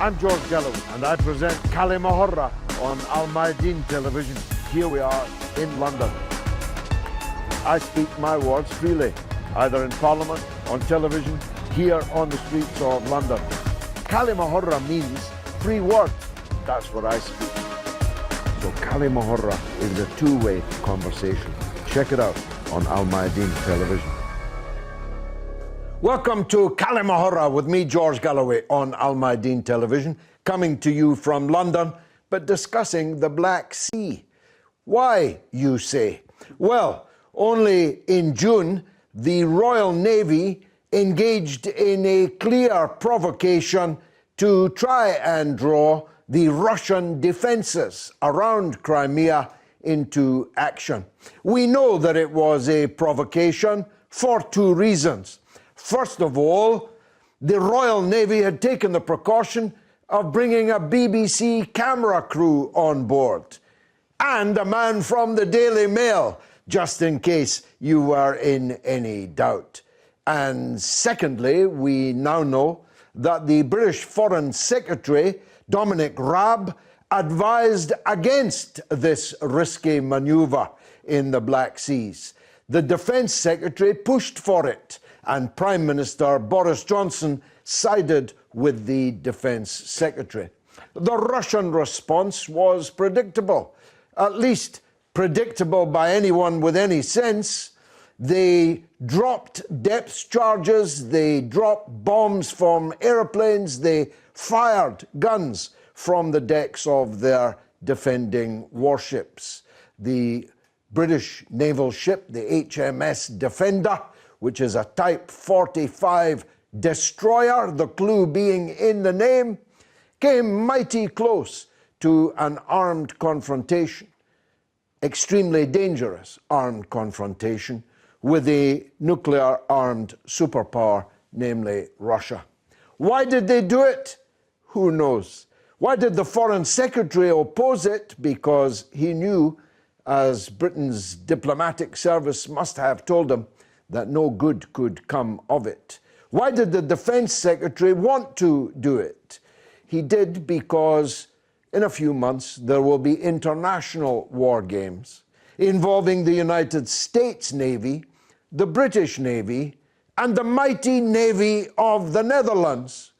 I'm George Galloway, and I present كلمة on Mayadeen television. Here we are in London. I speak my words freely, either in Parliament, on television, here on the streets of London. كلمة means free word. That's what I speak. So كلمة is a two-way conversation. Check it out on Mayadeen television. Welcome to كلمة with me, George Galloway, on Mayadeen television, coming to you from London, but discussing the Black Sea. Why, you say? Well, only in June, the Royal Navy engaged in a clear provocation to try and draw the Russian defences around Crimea into action. We know that it was a provocation for two reasons. First of all, the Royal Navy had taken the precaution of bringing a BBC camera crew on board and a man from the Daily Mail, just in case you were in any doubt. And secondly, we now know that the British Foreign Secretary, Dominic Raab, advised against this risky manoeuvre in the Black Seas. The Defence Secretary pushed for it, and Prime Minister Boris Johnson sided with the Defence Secretary. The Russian response was predictable, at least predictable by anyone with any sense. They dropped depth charges, they dropped bombs from aeroplanes, they fired guns from the decks of their defending warships. The British naval ship, the HMS Defender, which is a Type 45 destroyer, the clue being in the name, came mighty close to an armed confrontation, extremely dangerous armed confrontation, with a nuclear-armed superpower, namely Russia. Why did they do it? Who knows? Why did the Foreign Secretary oppose it? Because he knew, as Britain's diplomatic service must have told him, that no good could come of it. Why did the Defence Secretary want to do it? He did because in a few months there will be international war games involving the United States Navy, the British Navy, and the mighty Navy of the Netherlands,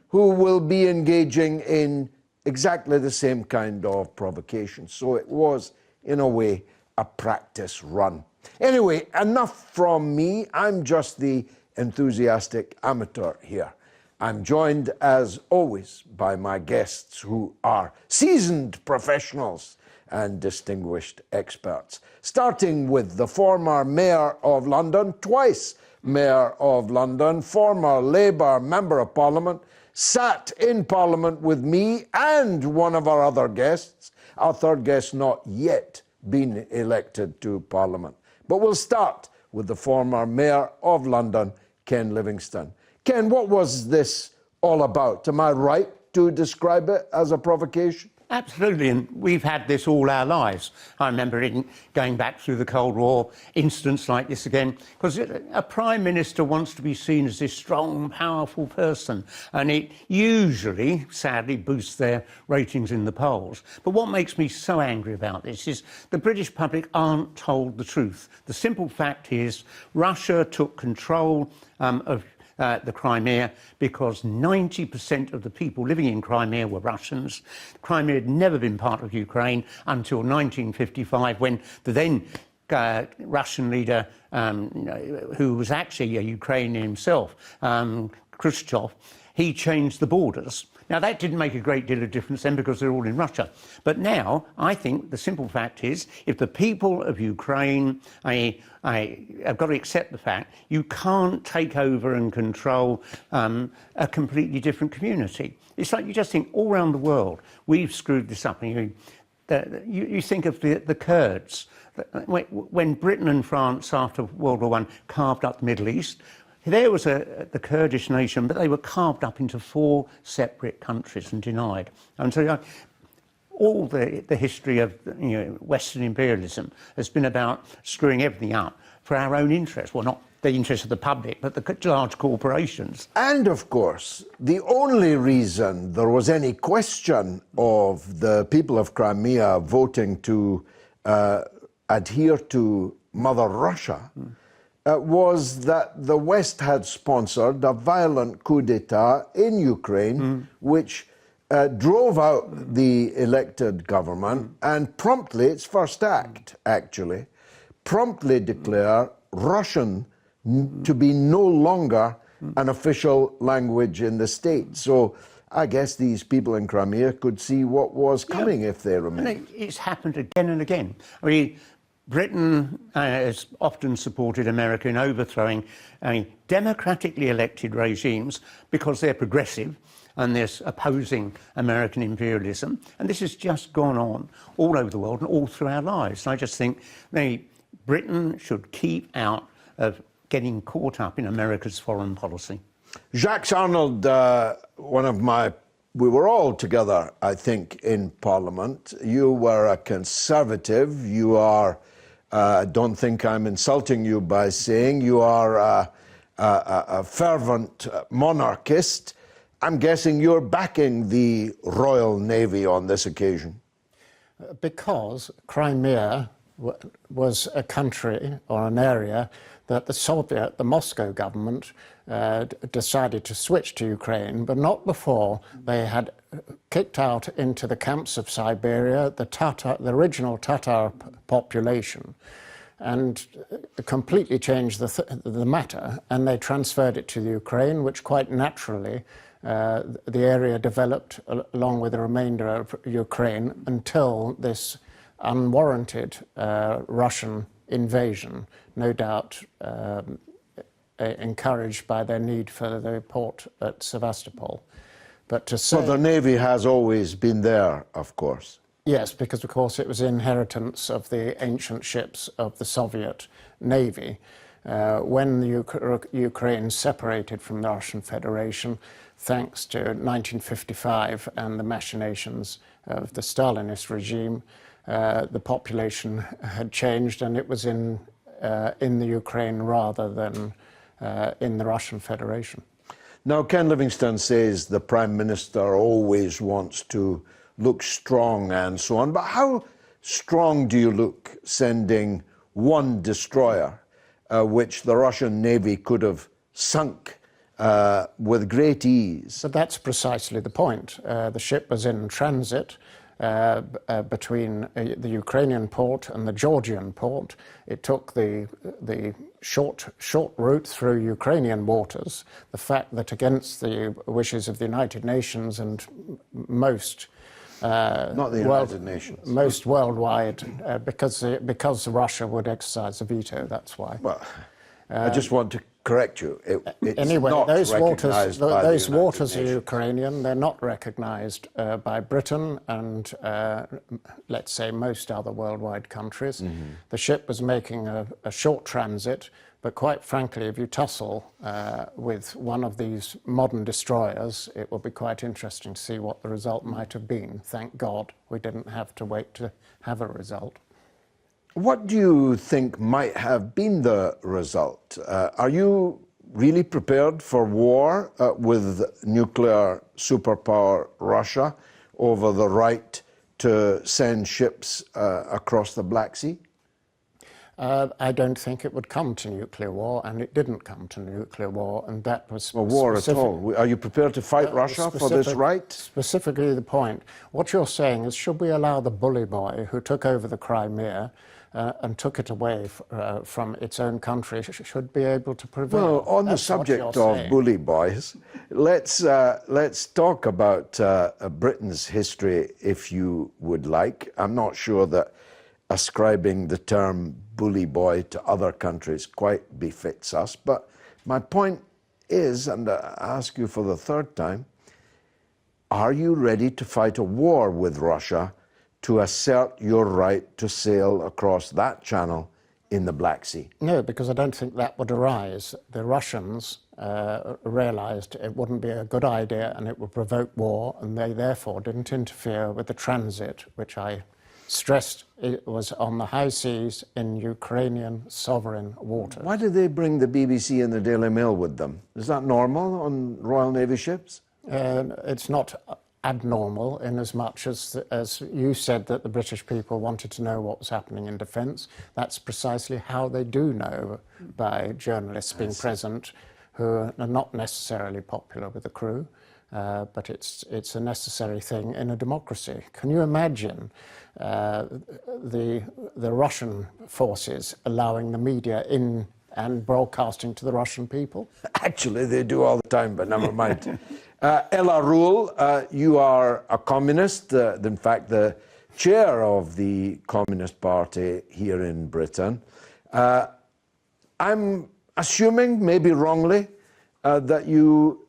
who will be engaging in exactly the same kind of provocation. So it was, in a way, a practice run. Anyway, enough from me. I'm just the enthusiastic amateur here. I'm joined, as always, by my guests who are seasoned professionals and distinguished experts, starting with the former Mayor of London, twice Mayor of London, former Labour Member of Parliament, sat in Parliament with me and one of our other guests, our third guest not yet been elected to Parliament. But we'll start with the former Mayor of London, Ken Livingstone. Ken, what was this all about? Am I right to describe it as a provocation? Absolutely, and we've had this all our lives. I remember going back through the Cold War, incidents like this again, because a Prime Minister wants to be seen as this strong, powerful person, and it usually, sadly, boosts their ratings in the polls. But what makes me so angry about this is the British public aren't told the truth. The simple fact is Russia took control of the Crimea because 90% of the people living in Crimea were Russians. Crimea had never been part of Ukraine until 1955, when the then Russian leader, who was actually a Ukrainian himself, Khrushchev, he changed the borders. Now, that didn't make a great deal of difference then because they're all in Russia. But now, I think the simple fact is, if the people of Ukraine have got to accept the fact you can't take over and control a completely different community. It's like you just think all around the world, we've screwed this up. And you think of the Kurds. When Britain and France, after World War I, carved up the Middle East, there was the Kurdish nation, but they were carved up into 4 separate countries and denied. And so all the history of Western imperialism has been about screwing everything up for our own interests. Well, not the interest of the public, but the large corporations. And of course, the only reason there was any question of the people of Crimea voting to adhere to Mother Russia was that the West had sponsored a violent coup d'etat in Ukraine, which drove out the elected government and promptly, its first act actually, promptly declare Russian to be no longer an official language in the state. So I guess these people in Crimea could see what was coming if they remained. And it's happened again and again. I mean, Britain has often supported America in overthrowing democratically elected regimes because they're progressive and they're opposing American imperialism. And this has just gone on all over the world and all through our lives. And I just think Britain should keep out of getting caught up in America's foreign policy. Jacques Arnold, we were all together, I think, in Parliament. You were a Conservative. You are, I don't think I'm insulting you by saying you are a fervent monarchist. I'm guessing you're backing the Royal Navy on this occasion. Because Crimea was a country or an area that the Moscow government decided to switch to Ukraine, but not before they had kicked out into the camps of Siberia the original Tatar population, and completely changed the matter, and they transferred it to the Ukraine, which quite naturally the area developed along with the remainder of Ukraine until this unwarranted Russian invasion, no doubt encouraged by their need for the port at Sevastopol. But to say... Well, the Navy has always been there, of course. Yes, because of course it was the inheritance of the ancient ships of the Soviet Navy. When the Ukraine separated from the Russian Federation, thanks to 1955 and the machinations of the Stalinist regime, the population had changed, and it was in the Ukraine rather than in the Russian Federation. Now, Ken Livingstone says the Prime Minister always wants to look strong and so on, but how strong do you look sending one destroyer, which the Russian Navy could have sunk with great ease? But that's precisely the point. The ship was in transit between the Ukrainian port and the Georgian port. It took the short route through Ukrainian waters. The fact that against the wishes of the United Nations and most not the United Nations, most worldwide, because Russia would exercise a veto. That's why. Well, I just want to correct you. It's anyway, not those waters Nations. are Ukrainian. They're not recognised by Britain and, let's say, most other worldwide countries. Mm-hmm. The ship was making a short transit, but quite frankly, if you tussle with one of these modern destroyers, it will be quite interesting to see what the result might have been. Thank God we didn't have to wait to have a result. What do you think might have been the result? Are you really prepared for war with nuclear superpower Russia over the right to send ships across the Black Sea? I don't think it would come to nuclear war, and it didn't come to nuclear war, and that was well, war at all. Are you prepared to fight Russia for this right? Specifically the point. What you're saying is, should we allow the bully boy who took over the Crimea and took it away from its own country, should be able to prevail? Well, on the subject of bully boys, let's talk about Britain's history, if you would like. I'm not sure that ascribing the term bully boy to other countries quite befits us, but my point is, and I ask you for the third time, are you ready to fight a war with Russia to assert your right to sail across that channel in the Black Sea? No, because I don't think that would arise. The Russians realised it wouldn't be a good idea and it would provoke war, and they therefore didn't interfere with the transit, which I stressed it was on the high seas in Ukrainian sovereign waters. Why do they bring the BBC and the Daily Mail with them? Is that normal on Royal Navy ships? It's not abnormal in as much as you said that the British people wanted to know what was happening in defence. That's precisely how they do know, by journalists being present who are not necessarily popular with the crew, but it's a necessary thing in a democracy. Can you imagine the Russian forces allowing the media in and broadcasting to the Russian people? Actually, they do all the time, but never mind. Ella Rule, you are a communist, in fact, the chair of the Communist Party here in Britain. I'm assuming, maybe wrongly, that you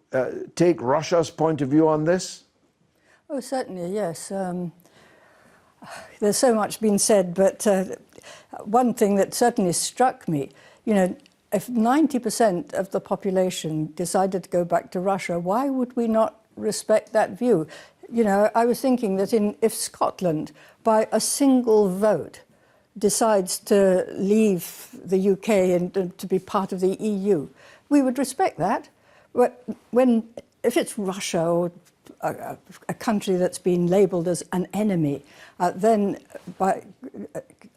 take Russia's point of view on this? Oh, certainly, yes. There's so much been said, but one thing that certainly struck me, you know, if 90% of the population decided to go back to Russia, why would we not respect that view? You know, I was thinking that if Scotland, by a single vote, decides to leave the UK and to be part of the EU, we would respect that. But if it's Russia or a country that's been labelled as an enemy, then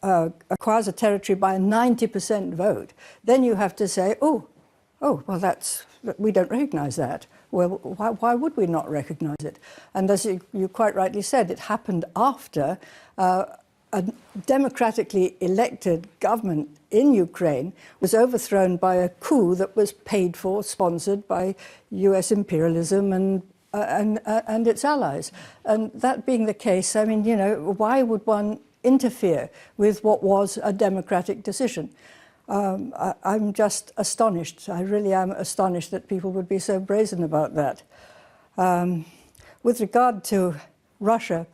acquires a territory by a 90% vote, then you have to say, oh, well, we don't recognise that. Well, why would we not recognise it? And as you quite rightly said, it happened after a democratically elected government in Ukraine was overthrown by a coup that was paid for, sponsored by US imperialism and its allies. And that being the case, I mean, you know, why would one interfere with what was a democratic decision? I'm just astonished. I really am astonished that people would be so brazen about that. With regard to Russia,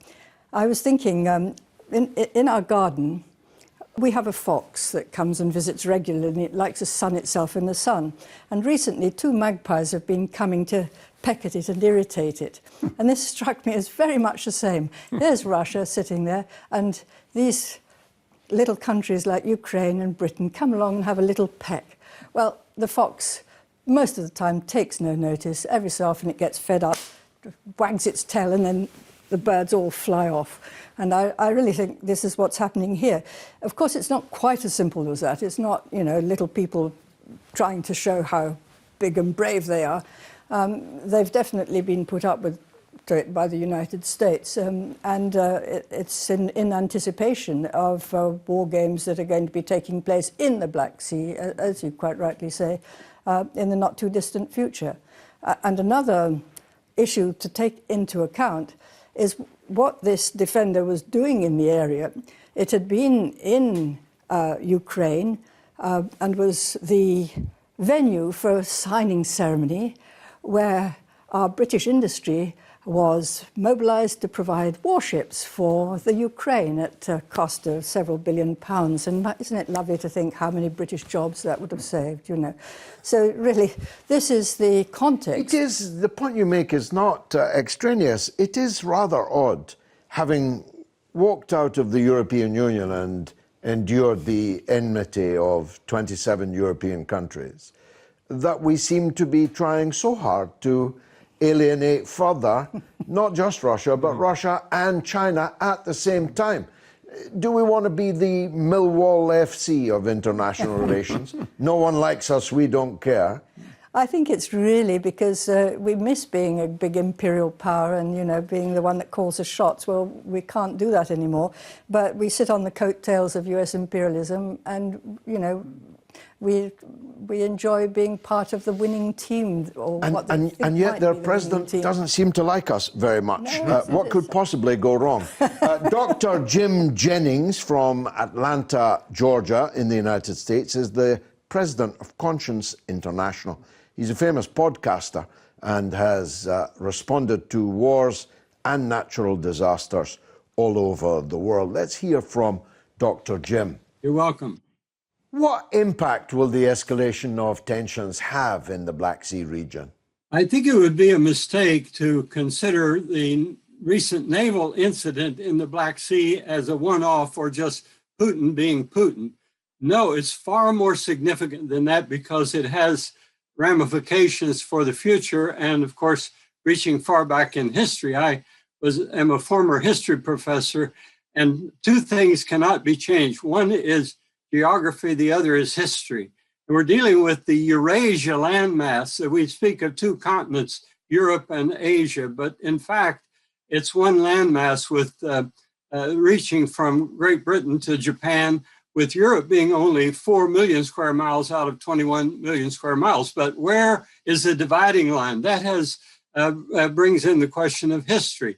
I was thinking, in our garden, we have a fox that comes and visits regularly, and it likes to sun itself in the sun. And recently, 2 magpies have been coming to peck at it and irritate it. And this struck me as very much the same. There's Russia sitting there, and these little countries like Ukraine and Britain come along and have a little peck. Well, the fox, most of the time, takes no notice. Every so often it gets fed up, wags its tail, and then the birds all fly off. And I really think this is what's happening here. Of course, it's not quite as simple as that. It's not, you know, little people trying to show how big and brave they are. They've definitely been put up with to it by the United States, and it's in anticipation of war games that are going to be taking place in the Black Sea, as you quite rightly say, in the not too distant future. And another issue to take into account is what this defender was doing in the area. It had been in Ukraine and was the venue for a signing ceremony where our British industry was mobilised to provide warships for the Ukraine at a cost of several £billion. And isn't it lovely to think how many British jobs that would have saved, you know? So really, this is the context. It is, the point you make is not extraneous. It is rather odd, having walked out of the European Union and endured the enmity of 27 European countries, that we seem to be trying so hard to alienate further, not just Russia, but Russia and China at the same time. Do we want to be the Millwall FC of international relations? No one likes us, we don't care. I think it's really because we miss being a big imperial power and, you know, being the one that calls the shots. Well, we can't do that anymore. But we sit on the coattails of US imperialism and, you know, we enjoy being part of the winning team. Or and yet their president doesn't seem to like us very much. No, what could possibly go wrong? Dr. Jim Jennings from Atlanta, Georgia, in the United States, is the president of Conscience International. He's a famous podcaster and has responded to wars and natural disasters all over the world. Let's hear from Dr. Jim. You're welcome. What impact will the escalation of tensions have in the Black Sea region? I think it would be a mistake to consider the recent naval incident in the Black Sea as a one-off or just Putin being Putin. No, it's far more significant than that because it has ramifications for the future and, of course, reaching far back in history. I am a former history professor, and two things cannot be changed. One is geography, the other is history. And we're dealing with the Eurasia landmass. We speak of two continents, Europe and Asia, but in fact, it's one landmass with reaching from Great Britain to Japan, with Europe being only 4 million square miles out of 21 million square miles. But where is the dividing line? That has brings in the question of history.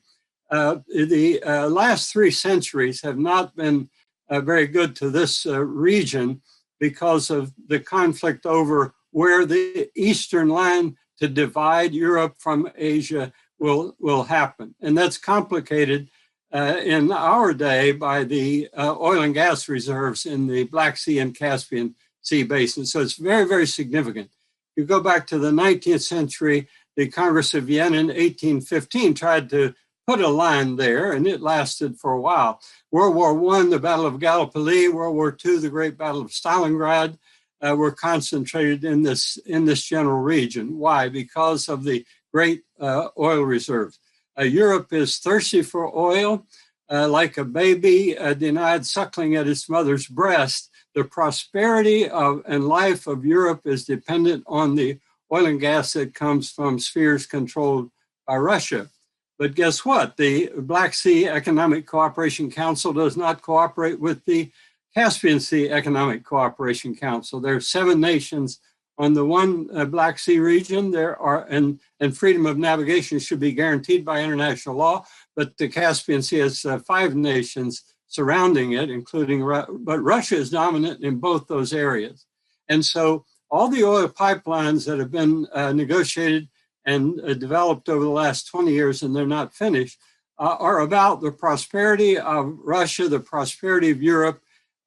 The last 3 centuries have not been very good to this region because of the conflict over where the eastern line to divide Europe from Asia will happen. And that's complicated in our day by the oil and gas reserves in the Black Sea and Caspian Sea basin. So it's very, very significant. You go back to the 19th century, the Congress of Vienna in 1815 tried to put a line there, and it lasted for a while. World War I, the Battle of Gallipoli, World War II, the Great Battle of Stalingrad, were concentrated in this general region. Why? Because of the great oil reserves. Europe is thirsty for oil, like a baby denied suckling at its mother's breast. The prosperity and life of Europe is dependent on the oil and gas that comes from spheres controlled by Russia. But guess what? The Black Sea Economic Cooperation Council does not cooperate with the Caspian Sea Economic Cooperation Council. There are 7 nations on the one Black Sea region. There are, and freedom of navigation should be guaranteed by international law, but the Caspian Sea has 5 nations surrounding it, including, but Russia is dominant in both those areas. And so all the oil pipelines that have been negotiated and developed over the last 20 years, and they're not finished, are about the prosperity of Russia, the prosperity of Europe,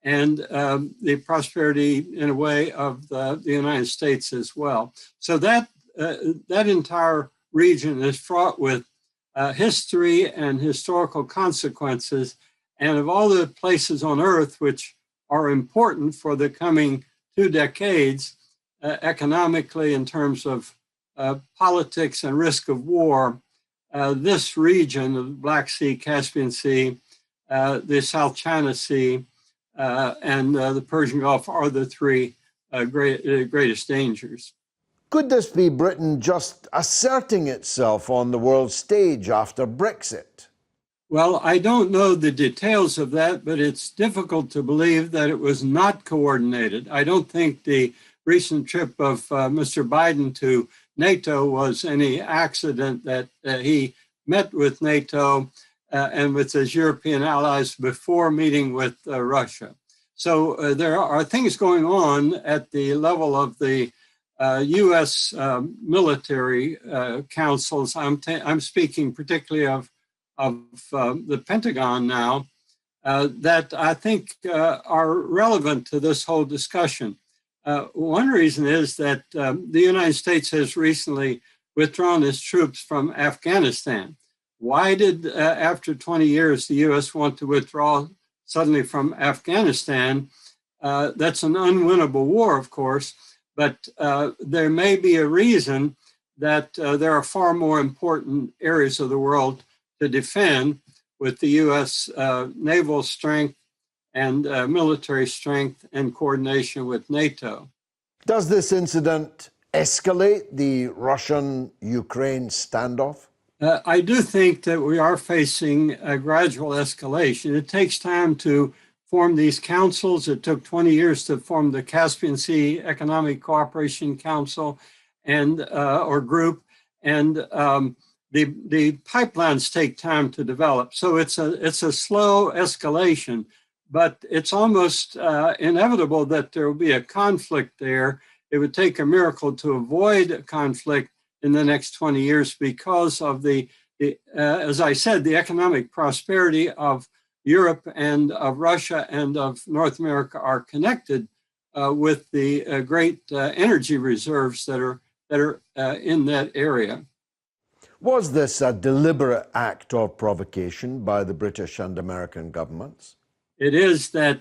and the prosperity, in a way, of the United States as well. So that entire region is fraught with history and historical consequences. And of all the places on Earth which are important for the coming 2 decades, economically, in terms of politics and risk of war, this region of the Black Sea, Caspian Sea, the South China Sea, and the Persian Gulf are the 3 greatest dangers. Could this be Britain just asserting itself on the world stage after Brexit? Well, I don't know the details of that, but it's difficult to believe that it was not coordinated. I don't think the recent trip of Mr. Biden to NATO was any accident, that he met with NATO and with his European allies before meeting with Russia. So there are things going on at the level of the U.S. military councils. I'm speaking particularly of the Pentagon now, that I think are relevant to this whole discussion. One reason is that the United States has recently withdrawn its troops from Afghanistan. Why did, after 20 years, the U.S. want to withdraw suddenly from Afghanistan? That's an unwinnable war, of course, but there may be a reason that there are far more important areas of the world to defend, with the U.S. Naval strength and military strength and coordination with NATO. Does this incident escalate the Russian-Ukraine standoff? I do think that we are facing a gradual escalation. It takes time to form these councils. It took 20 years to form the Caspian Sea Economic Cooperation Council and or group, and the pipelines take time to develop. So it's a slow escalation, but it's almost inevitable that there will be a conflict there. It would take a miracle to avoid a conflict in the next 20 years because of as I said, the economic prosperity of Europe and of Russia and of North America are connected with the great energy reserves that are in that area. Was this a deliberate act of provocation by the British and American governments? It is that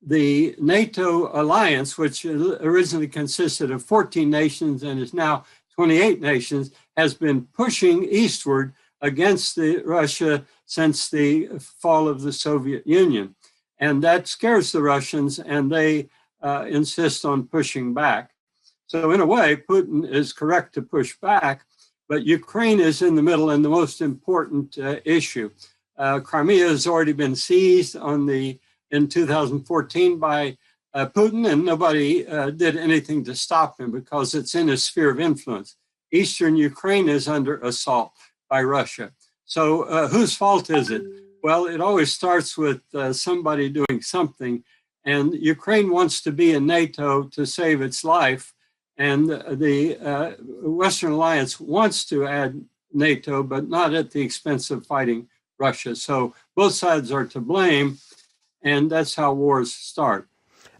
the NATO alliance, which originally consisted of 14 nations and is now 28 nations, has been pushing eastward against Russia since the fall of the Soviet Union. And that scares the Russians, and they insist on pushing back. So in a way, Putin is correct to push back, but Ukraine is in the middle and the most important issue. Crimea has already been seized in 2014 by Putin, and nobody did anything to stop him because it's in his sphere of influence. Eastern Ukraine is under assault by Russia. So whose fault is it? Well, it always starts with somebody doing something, and Ukraine wants to be in NATO to save its life, and the Western Alliance wants to add NATO, but not at the expense of fighting Russia. So both sides are to blame, and that's how wars start.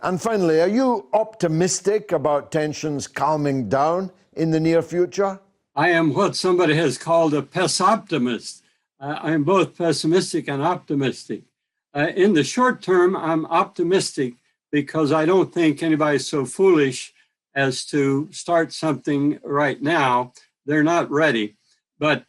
And finally, are you optimistic about tensions calming down in the near future? I am what somebody has called a pess-optimist. I'm both pessimistic and optimistic. In the short term, I'm optimistic because I don't think anybody's so foolish as to start something right now. They're not ready. But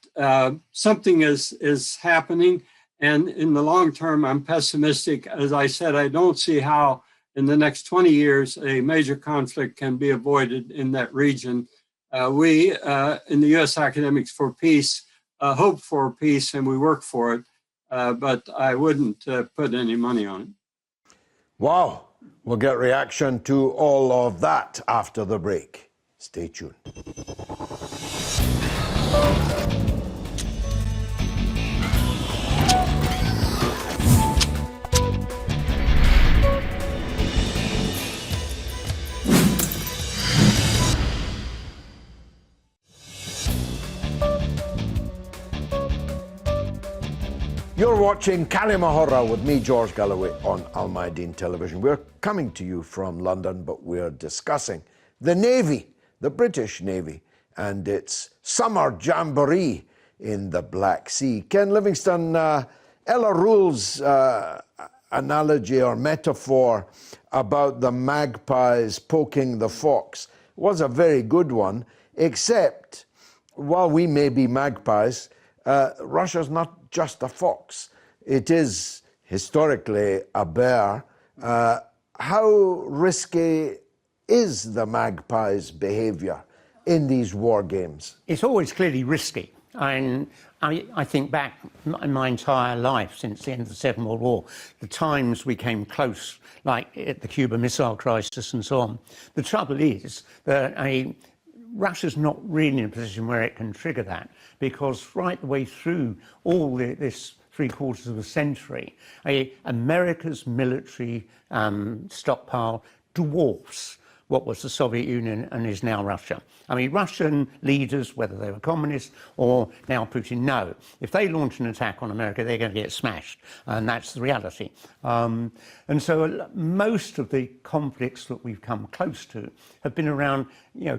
something is happening. And in the long term, I'm pessimistic. As I said, I don't see how in the next 20 years a major conflict can be avoided in that region. We in the U.S. Academics for Peace hope for peace, and we work for it, but I wouldn't put any money on it. Wow. We'll get reaction to all of that after the break. Stay tuned. You're watching كلمة with me, George Galloway, on Mayadeen television. We're coming to you from London, but we're discussing the Navy, the British Navy, and its summer jamboree in the Black Sea. Ken Livingstone, Ella Rule's analogy or metaphor about the magpies poking the fox was a very good one, except while we may be magpies, Russia's not just a fox. It is historically a bear. How risky is the magpie's behavior in these war games? It's always clearly risky. And I think back my entire life since the end of the Second World War, the times we came close, like at the Cuban Missile Crisis and so on. The trouble is that Russia's not really in a position where it can trigger that, because right the way through all this three-quarters of a century, America's military stockpile dwarfs what was the Soviet Union and is now Russia. I mean, Russian leaders, whether they were communists or now Putin, know if they launch an attack on America, they're going to get smashed, and that's the reality. And so most of the conflicts that we've come close to have been around,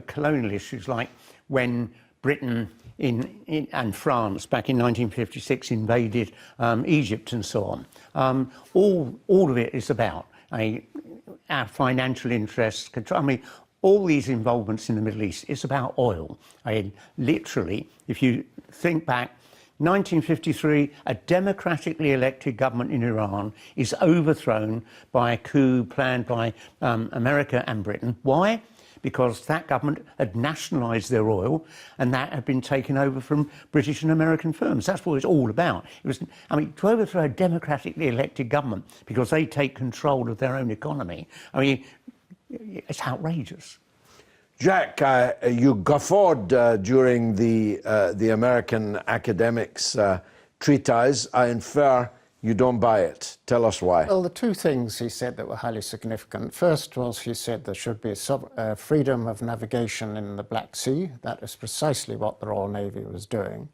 colonial issues, like when Britain and France back in 1956 invaded Egypt and so on. All of it is about our financial interests, control. I mean, all these involvements in the Middle East, it's about oil. Literally, if you think back, 1953, a democratically elected government in Iran is overthrown by a coup planned by America and Britain. Why? Because that government had nationalised their oil, and that had been taken over from British and American firms. That's what it's all about. It was, to overthrow a democratically elected government because they take control of their own economy, it's outrageous. Jack, you guffawed during the American academics' treatise. I infer you don't buy it. Tell us why. Well, the two things he said that were highly significant. First was he said there should be freedom of navigation in the Black Sea. That is precisely what the Royal Navy was doing.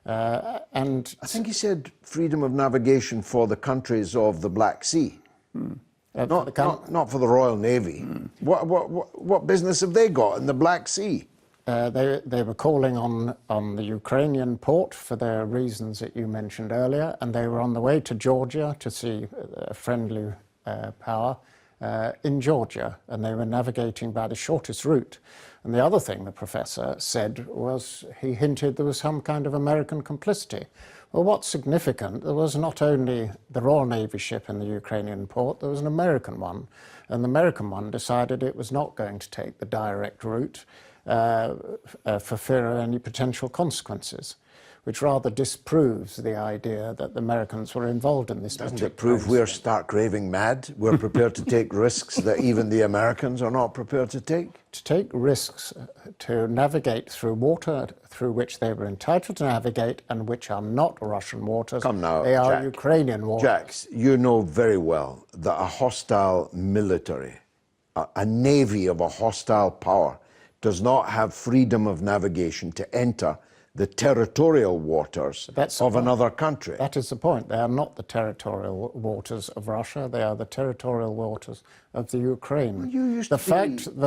And I think he said freedom of navigation for the countries of the Black Sea. Not for the Royal Navy. What business have they got in the Black Sea? they were calling on the Ukrainian port for the reasons that you mentioned earlier, and they were on the way to Georgia to see a friendly power in Georgia, and they were navigating by the shortest route. And the other thing the professor said was, he hinted there was some kind of American complicity. Well, what's significant, there was not only the Royal Navy ship in the Ukrainian port, there was an American one. And the American one decided it was not going to take the direct route for fear of any potential consequences, which rather disproves the idea that the Americans were involved in this. Doesn't it prove we're stark raving mad? We're prepared to take risks that even the Americans are not prepared to take? To take risks to navigate through water through which they were entitled to navigate and which are not Russian waters. Come now, they are Jack. Ukrainian waters. Jax, you know very well that a hostile military, a navy of a hostile power, does not have freedom of navigation to enter the territorial waters of another country. That is the point. They are not the territorial waters of Russia. They are the territorial waters of the Ukraine. Well, you used the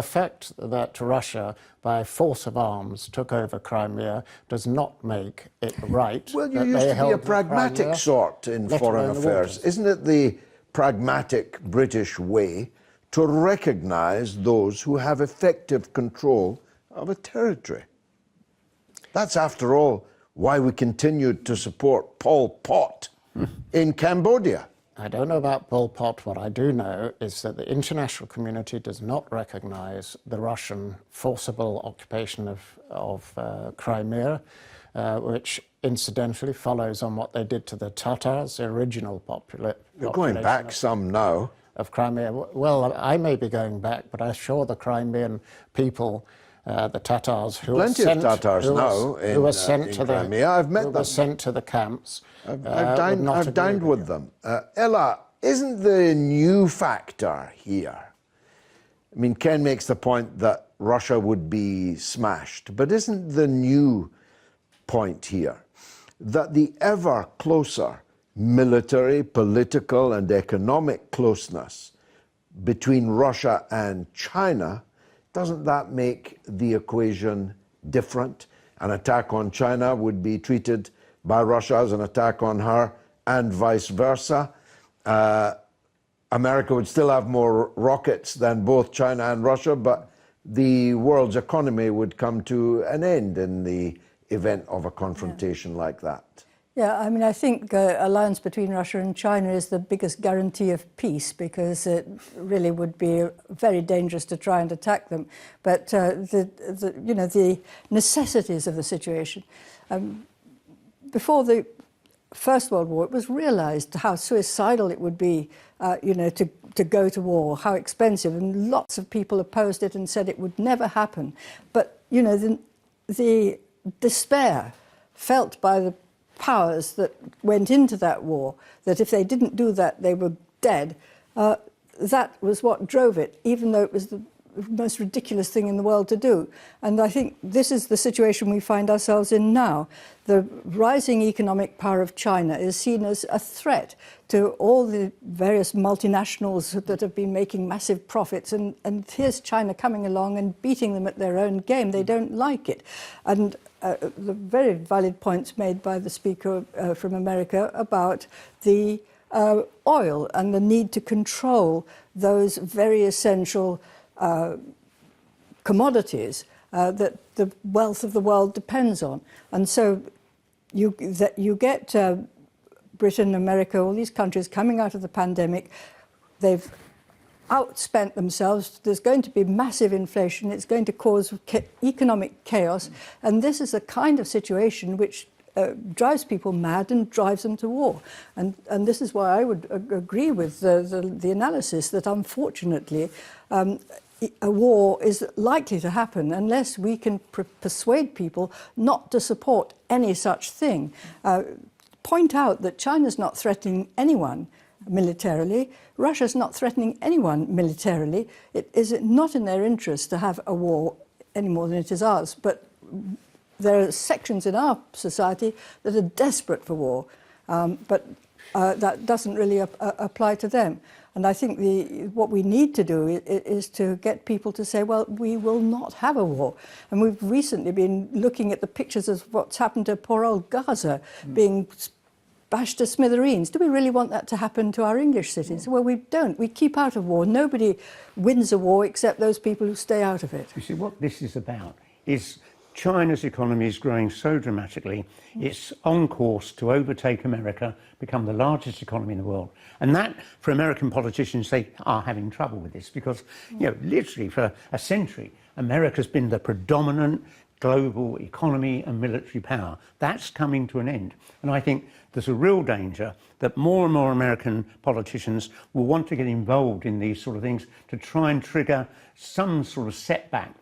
fact that Russia, by force of arms, took over Crimea does not make it right. Well, you that used they to be a held pragmatic Crimea, sort in let foreign alone the affairs. waters. Isn't it the pragmatic British way to recognise those who have effective control of a territory? That's, after all, why we continued to support Pol Pot in Cambodia. I don't know about Pol Pot. What I do know is that the international community does not recognise the Russian forcible occupation of Crimea, which incidentally follows on what they did to the Tatars, the original population. You're going back some now. Of Crimea. Well, I may be going back, but I'm sure the Crimean people, the Tatars, who Plenty were of sent, Tatars now who were sent to Crimea. I've met who them. were sent to the camps. I've dined with them. Ella, isn't the new factor here? I mean, Ken makes the point that Russia would be smashed, but isn't the new point here that the ever closer military, political, and economic closeness between Russia and China, doesn't that make the equation different? An attack on China would be treated by Russia as an attack on her, and vice versa. America would still have more rockets than both China and Russia, but the world's economy would come to an end in the event of a confrontation like that. Yeah, I mean, I think alliance between Russia and China is the biggest guarantee of peace, because it really would be very dangerous to try and attack them. But the necessities of the situation. Before the First World War, it was realised how suicidal it would be, to go to war, how expensive, and lots of people opposed it and said it would never happen. But the despair felt by the powers that went into that war, that if they didn't do that, they were dead, that was what drove it, even though it was the most ridiculous thing in the world to do. And I think this is the situation we find ourselves in now. The rising economic power of China is seen as a threat to all the various multinationals that have been making massive profits. And here's China coming along and beating them at their own game. They don't like it. And the very valid points made by the speaker from America about the oil and the need to control those very essential commodities that the wealth of the world depends on. And so you get Britain, America, all these countries coming out of the pandemic. They've outspent themselves. There's going to be massive inflation. It's going to cause economic chaos. And this is the kind of situation which drives people mad and drives them to war. And this is why I would agree with the analysis that, unfortunately, a war is likely to happen unless we can persuade people not to support any such thing. Point out that China's not threatening anyone militarily. Russia's not threatening anyone militarily. It is not in their interest to have a war any more than it is ours. But there are sections in our society that are desperate for war, but that doesn't really apply to them. And I think what we need to do is to get people to say, well, we will not have a war. And we've recently been looking at the pictures of what's happened to poor old Gaza being bashed to smithereens. Do we really want that to happen to our English cities? Well, we don't. We keep out of war. Nobody wins a war except those people who stay out of it. You see, what this is about is China's economy is growing so dramatically, it's on course to overtake America, become the largest economy in the world. And that, for American politicians, they are having trouble with this because, literally for a century, America's been the predominant global economy and military power. That's coming to an end. And I think there's a real danger that more and more American politicians will want to get involved in these sort of things to try and trigger some sort of setback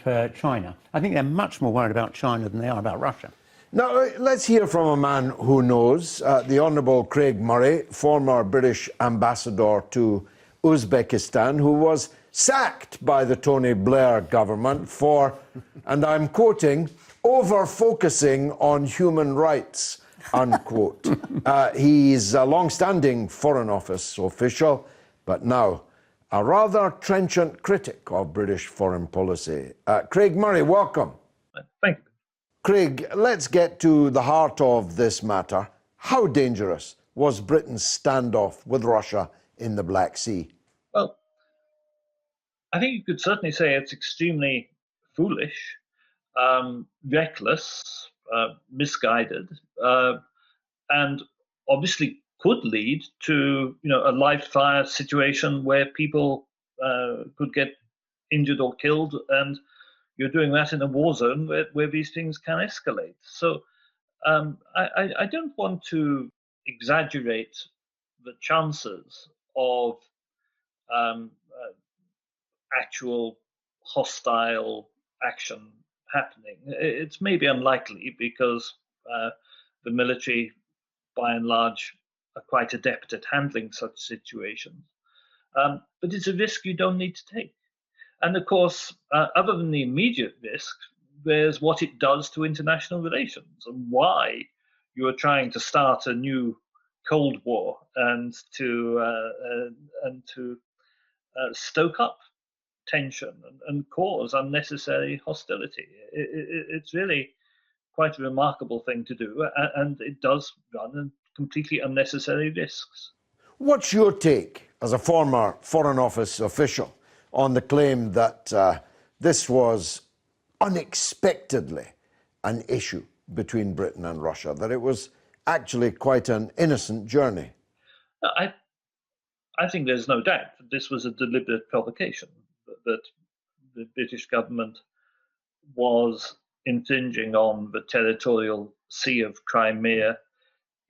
for China. I think they're much more worried about China than they are about Russia. Now, let's hear from a man who knows, the Honourable Craig Murray, former British ambassador to Uzbekistan, who was sacked by the Tony Blair government for, and I'm quoting, over-focusing on human rights, unquote. He's a long-standing Foreign Office official, but now a rather trenchant critic of British foreign policy. Craig Murray, welcome. Thank you. Craig, let's get to the heart of this matter. How dangerous was Britain's standoff with Russia in the Black Sea? Well, I think you could certainly say it's extremely foolish, reckless, misguided, and obviously could lead to a live fire situation where people could get injured or killed, and you're doing that in a war zone where these things can escalate. So I don't want to exaggerate the chances of actual hostile action happening. It's maybe unlikely because the military, by and large, are quite adept at handling such situations. But it's a risk you don't need to take. And of course, other than the immediate risk, there's what it does to international relations and why you are trying to start a new Cold War and to stoke up tension and cause unnecessary hostility. It's really quite a remarkable thing to do, and it does run completely unnecessary risks. What's your take as a former Foreign Office official on the claim that this was unexpectedly an issue between Britain and Russia, that it was actually quite an innocent journey? I think there's no doubt that this was a deliberate provocation, that the British government was infringing on the territorial sea of Crimea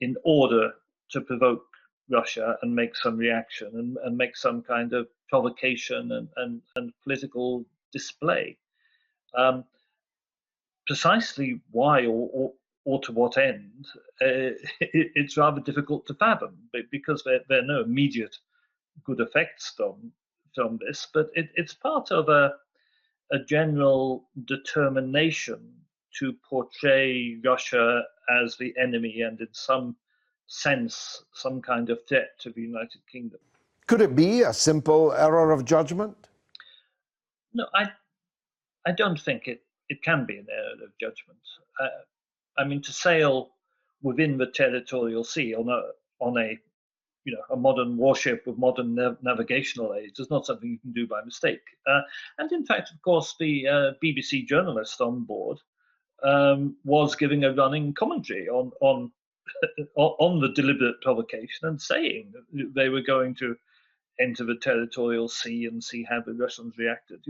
in order to provoke Russia and make some reaction and make some kind of provocation and political display. Precisely why or to what end, it's rather difficult to fathom, because there are no immediate good effects from this, but it's part of a general determination to portray Russia as the enemy and in some sense some kind of threat to the United Kingdom. Could it be a simple error of judgment? No, I don't think it can be an error of judgment. I mean, to sail within the territorial sea on a modern warship with modern navigational aids is not something you can do by mistake. And in fact, of course, the BBC journalist on board was giving a running commentary on the deliberate provocation and saying that they were going to enter the territorial sea and see how the Russians reacted.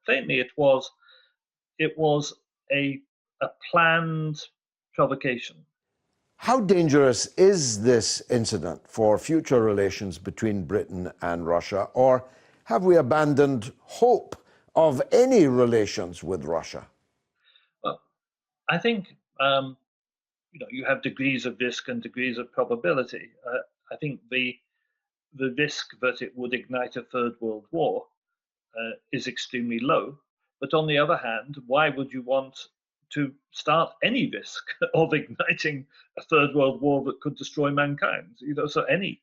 Plainly, it was a planned provocation. How dangerous is this incident for future relations between Britain and Russia, or have we abandoned hope of any relations with Russia? Well, I think you have degrees of risk and degrees of probability. I think the risk that it would ignite a third world war is extremely low. But on the other hand, why would you want to start any risk of igniting a third world war that could destroy mankind? So any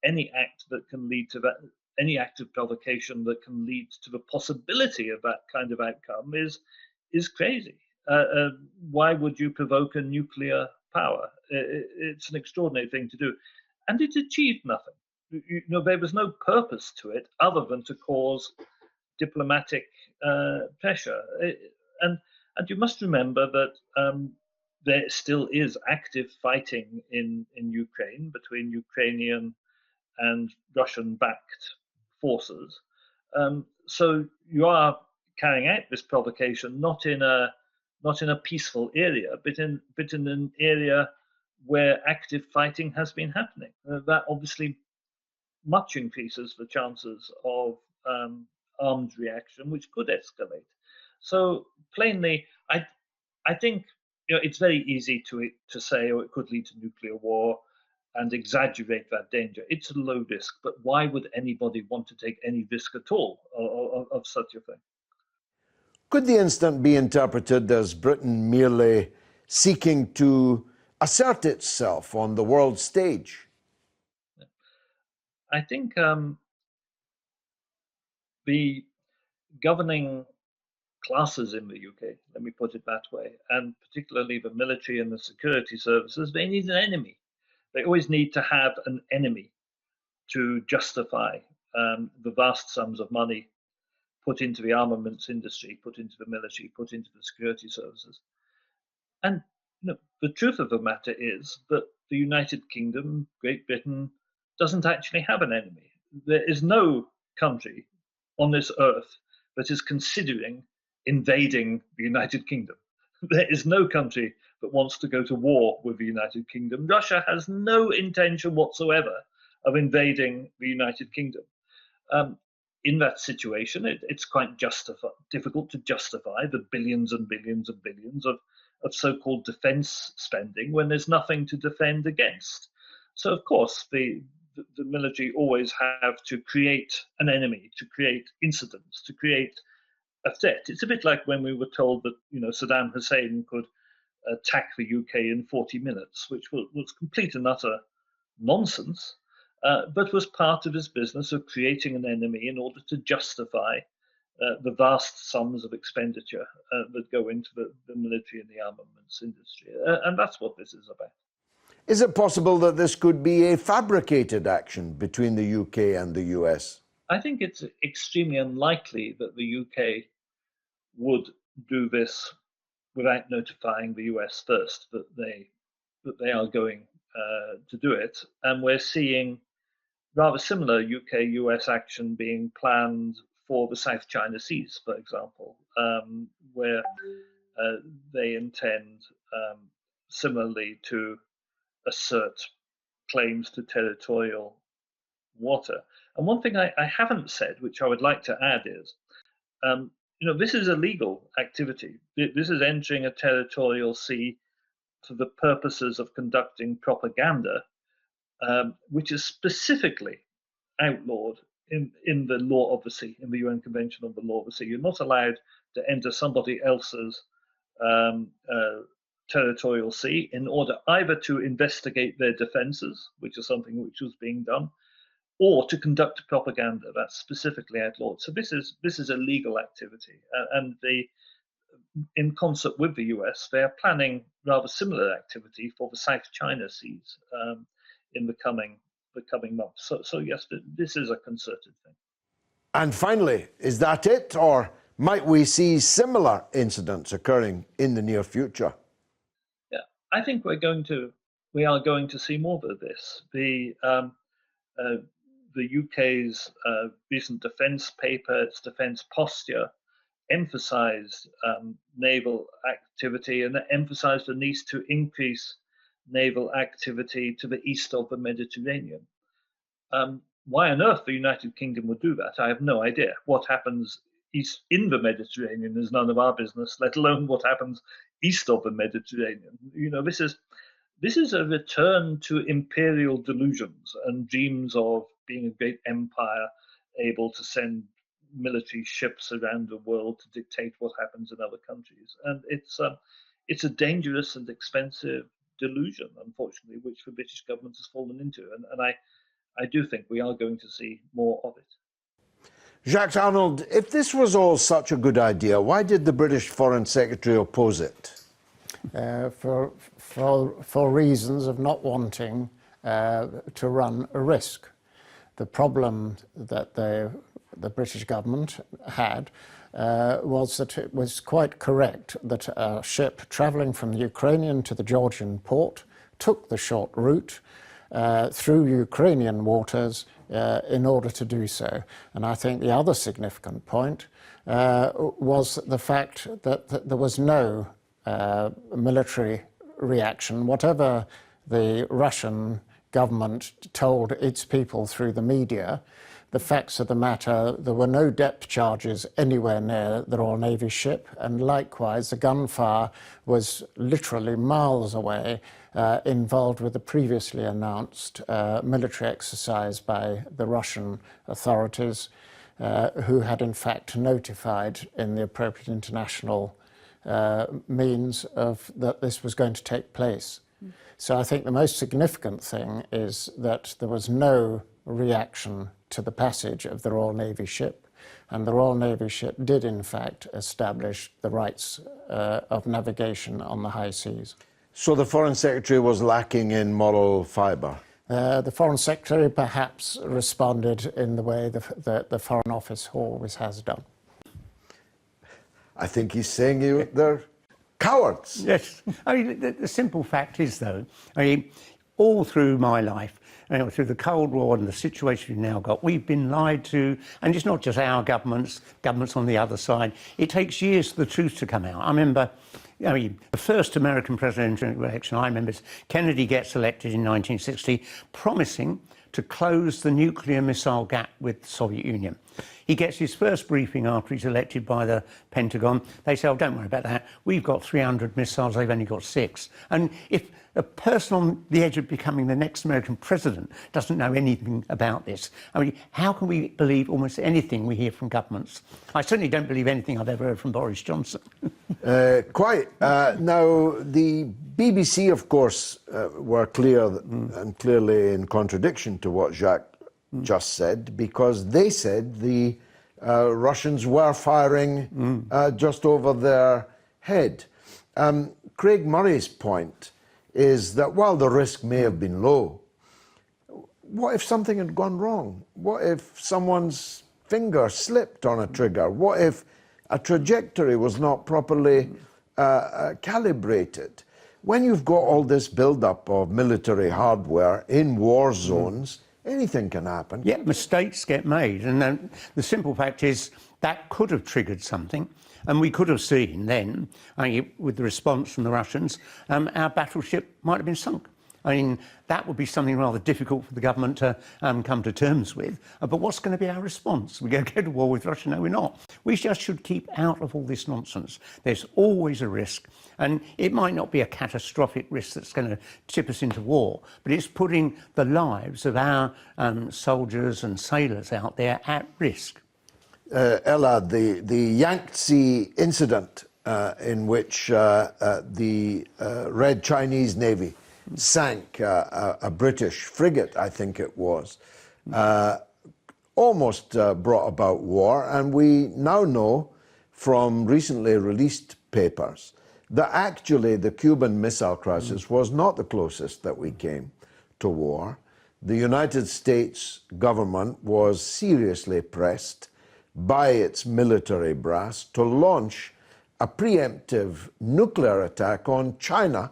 any act that can lead to that, any act of provocation that can lead to the possibility of that kind of outcome is crazy. Why would you provoke a nuclear power? It's an extraordinary thing to do, and it achieved nothing. You know, there was no purpose to it other than to cause diplomatic pressure. And you must remember that there still is active fighting in Ukraine between Ukrainian and Russian-backed forces. So you are carrying out this provocation not in a peaceful area, but in an area where active fighting has been happening. That obviously much increases the chances of armed reaction, which could escalate. So plainly, I think, you know, it's very easy to say, oh, it could lead to nuclear war and exaggerate that danger. It's a low risk, but why would anybody want to take any risk at all of such a thing? Could the incident be interpreted as Britain merely seeking to assert itself on the world stage? I think the governing classes in the UK, let me put it that way, and particularly the military and the security services, they need an enemy. They always need to have an enemy to justify the vast sums of money put into the armaments industry, put into the military, put into the security services. And you know, the truth of the matter is that the United Kingdom, Great Britain, doesn't actually have an enemy. There is no country on this earth that is considering invading the United Kingdom. There is no country that wants to go to war with the United Kingdom. Russia has no intention whatsoever of invading the United Kingdom. In that situation, it's quite difficult to justify the billions and billions and billions of so-called defense spending when there's nothing to defend against. So, of course, the military always have to create an enemy, to create incidents, to create a threat. It's a bit like when we were told that, you know, Saddam Hussein could attack the UK in 40 minutes, which was complete and utter nonsense, but was part of his business of creating an enemy in order to justify the vast sums of expenditure that go into the military and the armaments industry. And that's what this is about. Is it possible that this could be a fabricated action between the UK and the US? I think it's extremely unlikely that the UK would do this without notifying the US first that they are going to do it. And we're seeing rather similar UK-US action being planned for the South China Seas, for example, where they intend similarly to assert claims to territorial water. And one thing I haven't said, which I would like to add, is you know, this is a legal activity. This is entering a territorial sea for the purposes of conducting propaganda, which is specifically outlawed in the law of the sea, in the UN Convention on the Law of the Sea. You're not allowed to enter somebody else's territorial sea in order either to investigate their defenses, which is something which was being done, or to conduct propaganda. That's specifically outlawed. So this is a legal activity, and in concert with the US, they are planning rather similar activity for the South China Seas in the coming months. So yes, this is a concerted thing. And finally, is that it, or might we see similar incidents occurring in the near future? Yeah, I think we are going to see more of this. The UK's recent defence paper, its defence posture, emphasised naval activity and emphasised the need to increase naval activity to the east of the Mediterranean. Why on earth the United Kingdom would do that, I have no idea. What happens east in the Mediterranean is none of our business, let alone what happens east of the Mediterranean. You know, this is a return to imperial delusions and dreams of being a great empire able to send military ships around the world to dictate what happens in other countries. And it's a dangerous and expensive delusion, unfortunately, which the British government has fallen into. And I do think we are going to see more of it. Jacques Arnold, if this was all such a good idea, why did the British Foreign Secretary oppose it? For reasons of not wanting to run a risk. The problem that the British government had was that it was quite correct that a ship travelling from the Ukrainian to the Georgian port took the short route through Ukrainian waters in order to do so. And I think the other significant point was the fact that there was no military reaction. Whatever the Russian government told its people through the media, the facts of the matter, there were no depth charges anywhere near the Royal Navy ship, and likewise the gunfire was literally miles away, involved with the previously announced military exercise by the Russian authorities, who had in fact notified in the appropriate international means of that this was going to take place. So I think the most significant thing is that there was no reaction to the passage of the Royal Navy ship, and the Royal Navy ship did in fact establish the rights of navigation on the high seas. So the Foreign Secretary was lacking in moral fibre? The Foreign Secretary perhaps responded in the way the Foreign Office always has done. I think he's saying they're cowards. Yes. I mean, the simple fact is, though, I mean, all through my life, through the Cold War and the situation we've now got, we've been lied to, and it's not just our governments on the other side. It takes years for the truth to come out. I remember, the first American presidential election, I remember Kennedy gets elected in 1960, promising to close the nuclear missile gap with the Soviet Union. He gets his first briefing after he's elected by the Pentagon. They say, oh, don't worry about that. We've got 300 missiles, they've only got 6. And if a person on the edge of becoming the next American president doesn't know anything about this, I mean, how can we believe almost anything we hear from governments? I certainly don't believe anything I've ever heard from Boris Johnson. Quite. Now, the BBC, of course, were clear and clearly in contradiction to what Jacques just said, because they said the Russians were firing just over their head. Craig Murray's point is that while the risk may have been low, what if something had gone wrong? What if someone's finger slipped on a trigger? What if a trajectory was not properly calibrated? When you've got all this build-up of military hardware in war zones, anything can happen. Yeah, mistakes get made. And the simple fact is that could have triggered something. And we could have seen then, with the response from the Russians, our battleship might have been sunk. I mean, that would be something rather difficult for the government to come to terms with. But what's going to be our response? We're going to go to war with Russia? No, we're not. We just should keep out of all this nonsense. There's always a risk. And it might not be a catastrophic risk that's going to tip us into war, but it's putting the lives of our soldiers and sailors out there at risk. Ella, the Yangtze incident in which the Red Chinese Navy sank a British frigate, I think it was, almost brought about war. And we now know from recently released papers that actually the Cuban Missile Crisis was not the closest that we came to war. The United States government was seriously pressed by its military brass to launch a preemptive nuclear attack on China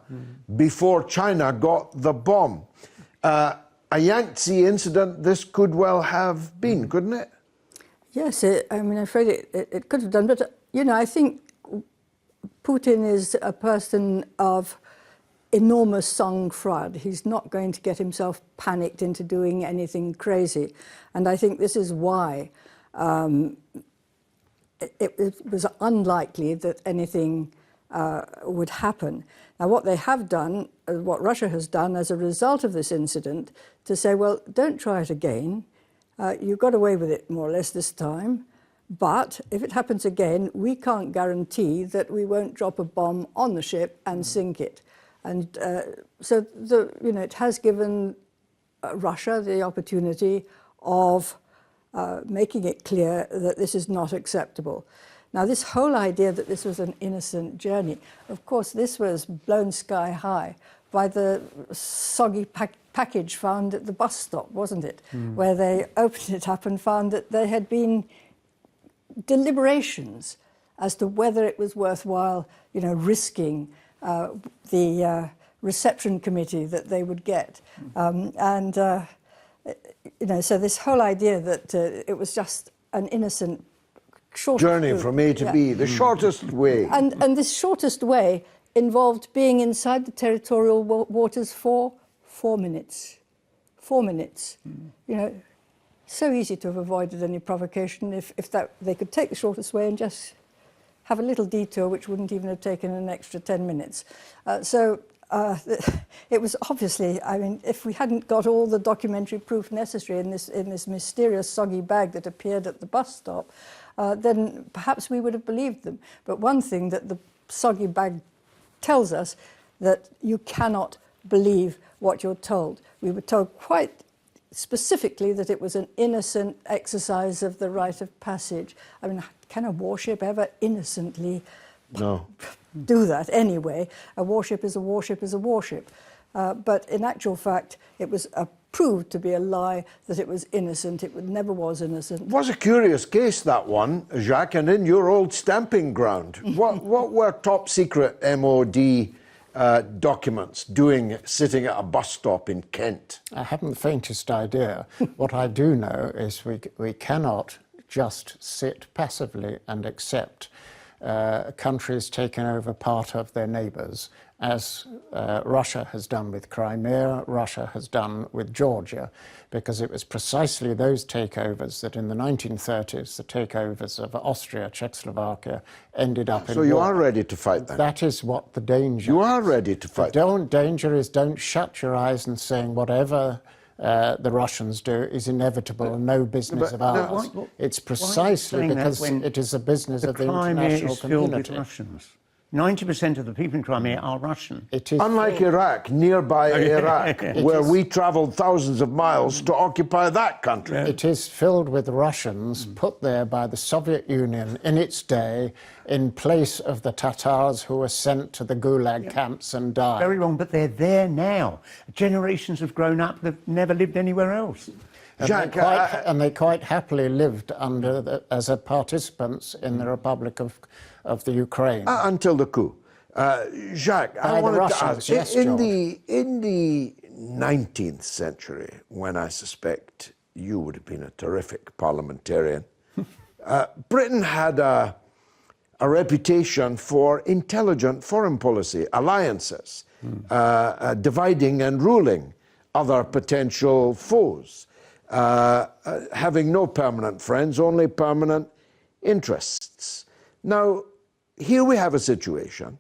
before China got the bomb. A Yangtze incident this could well have been, couldn't it? Yes, I'm afraid it could have done, but I think Putin is a person of enormous sang-froid. He's not going to get himself panicked into doing anything crazy. And I think this is why it was unlikely that anything would happen. Now, what they have done, what Russia has done as a result of this incident, to say, well, don't try it again. You got away with it more or less this time. But if it happens again, we can't guarantee that we won't drop a bomb on the ship and sink it. And so, it has given Russia the opportunity of making it clear that this is not acceptable. Now, this whole idea that this was an innocent journey, of course, this was blown sky high by the soggy package found at the bus stop, wasn't it? Where they opened it up and found that there had been deliberations as to whether it was worthwhile, you know, risking the reception committee that they would get. You know, so this whole idea that it was just an innocent short journey route, from A to B, the shortest way. and this shortest way involved being inside the territorial waters for 4 minutes. 4 minutes. You know, so easy to have avoided any provocation if that they could take the shortest way and just have a little detour which wouldn't even have taken an extra 10 minutes. It was obviously, I mean, if we hadn't got all the documentary proof necessary in this mysterious soggy bag that appeared at the bus stop, then perhaps we would have believed them. But one thing that the soggy bag tells us, that you cannot believe what you're told. We were told quite specifically that it was an innocent exercise of the rite of passage. I mean, can a warship ever innocently do that anyway? A warship is a warship is a warship. But in actual fact, it was proved to be a lie, that it was innocent. It never was innocent. It was a curious case, that one, Jacques, and in your old stamping ground. What were top secret MOD documents doing sitting at a bus stop in Kent? I haven't the faintest idea. What I do know is we cannot just sit passively and accept countries taking over part of their neighbours, as Russia has done with Crimea, Russia has done with Georgia, because it was precisely those takeovers that in the 1930s, the takeovers of Austria, Czechoslovakia, ended up in So you war. are ready to fight then? That is what the danger You is. are ready to fight. The danger is, don't shut your eyes and saying whatever the Russians do is inevitable and no business of ours. It's precisely because it is a business of the international community. With Russians. 90% of the people in Crimea are Russian. It is Unlike Iraq, nearby Iraq, where we travelled thousands of miles to occupy that country. It is filled with Russians put there by the Soviet Union in its day in place of the Tatars who were sent to the Gulag camps and died. Very wrong, but they're there now. Generations have grown up, they've never lived anywhere else. And they quite happily lived as participants in the Republic of the Ukraine. Until the coup. Jacques, I wanted to ask, yes, in the 19th century, when I suspect you would have been a terrific parliamentarian, Britain had a reputation for intelligent foreign policy, alliances, dividing and ruling other potential foes, having no permanent friends, only permanent interests. Now, here we have a situation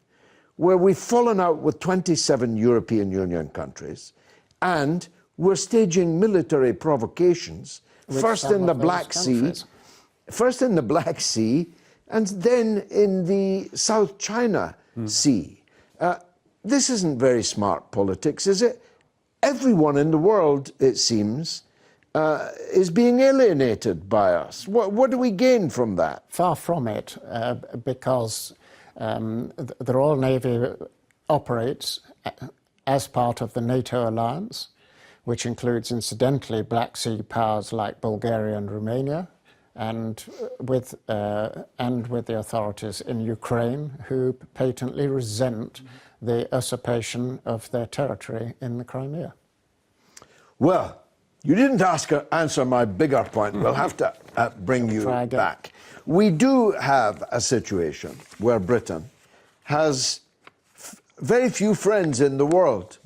where we've fallen out with 27 European Union countries, and we're staging military provocations, first in the Black Sea, and then in the South China Sea. This isn't very smart politics, is it? Everyone in the world, it seems, is being alienated by us. What do we gain from that? Far from it, because the Royal Navy operates as part of the NATO alliance, which includes, incidentally, Black Sea powers like Bulgaria and Romania, and with the authorities in Ukraine, who patently resent the usurpation of their territory in the Crimea. Well, you didn't answer my bigger point. We'll have to bring you back. We do have a situation where Britain has very few friends in the world.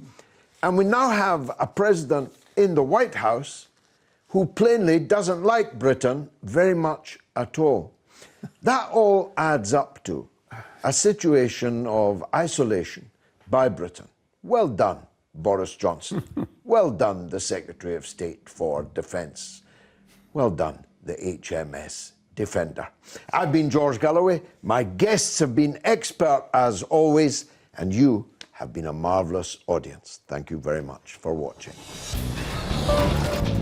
And we now have a president in the White House who plainly doesn't like Britain very much at all. That all adds up to a situation of isolation by Britain. Well done, Boris Johnson. Well done, the Secretary of State for Defence. Well done, the HMS Defender. I've been George Galloway. My guests have been expert as always, and you have been a marvellous audience. Thank you very much for watching. Bye.